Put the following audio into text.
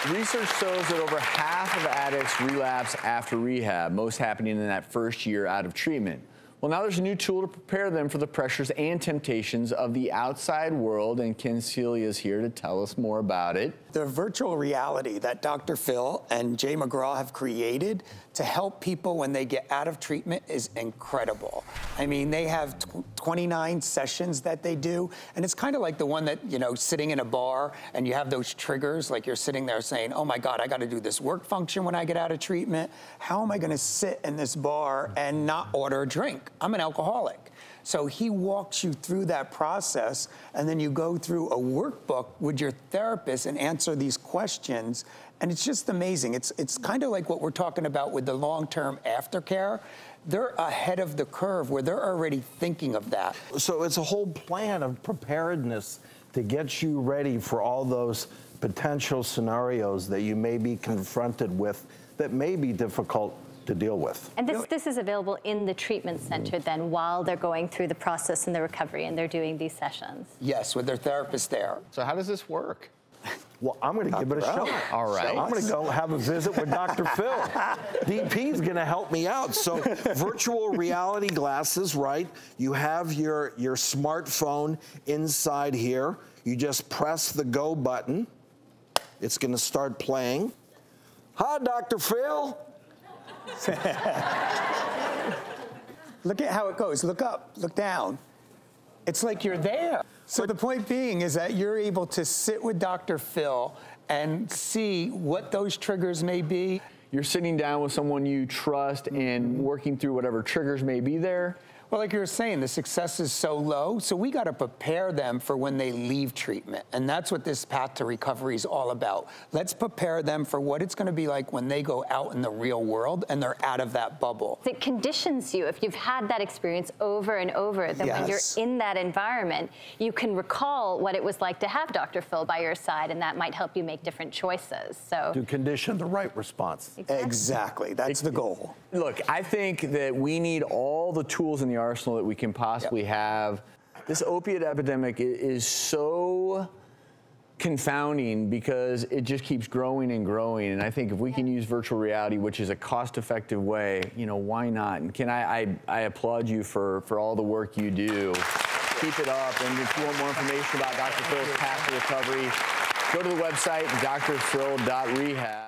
Research shows that over half of addicts relapse after rehab, most happening in that first year out of treatment. Well, now there's a new tool to prepare them for the pressures and temptations of the outside world, and Ken Celia is here to tell us more about it. The virtual reality that Dr. Phil and Jay McGraw have created to help people when they get out of treatment is incredible. I mean, they have 29 sessions that they do, and it's kind of like the one that, you know, sitting in a bar and you have those triggers, like you're sitting there saying, oh my God, I gotta do this work function when I get out of treatment. How am I gonna sit in this bar and not order a drink? I'm an alcoholic. So he walks you through that process, and then you go through a workbook with your therapist and answer these questions, and it's just amazing. It's kind of like what we're talking about with the long-term aftercare. They're ahead of the curve where they're already thinking of that. So it's a whole plan of preparedness to get you ready for all those potential scenarios that you may be confronted with that may be difficult to deal with. And this is available in the treatment center then while they're going through the process and the recovery and they're doing these sessions? Yes, with their therapist there. So how does this work? Well, I'm going to give it a shot. All right. I'm going to go have a visit with Dr. Phil. DP's going to help me out. So virtual reality glasses, right? You have your smartphone inside here. You just press the go button. It's going to start playing. Hi, Dr. Phil. Look at how it goes. Look up, look down. It's like you're there. So the point being is that you're able to sit with Dr. Phil and see what those triggers may be. You're sitting down with someone you trust and working through whatever triggers may be there. Well, like you were saying, the success is so low, so we got to prepare them for when they leave treatment. And that's what this path to recovery is all about. Let's prepare them for what it's going to be like when they go out in the real world and they're out of that bubble. It conditions you. If you've had that experience over and over, then when you're in that environment, you can recall what it was like to have Dr. Phil by your side, and that might help you make different choices. So to condition the right response. Exactly. That's the goal. Look, I think that we need all the tools in the arsenal that we can possibly have. This opiate epidemic is so confounding because it just keeps growing and growing. And I think if we can use virtual reality, which is a cost-effective way, you know, why not? And Ken, I applaud you for all the work you do. Keep it up. And if you want more information about Dr. Phil's path to recovery, go to the website, drphil.rehab.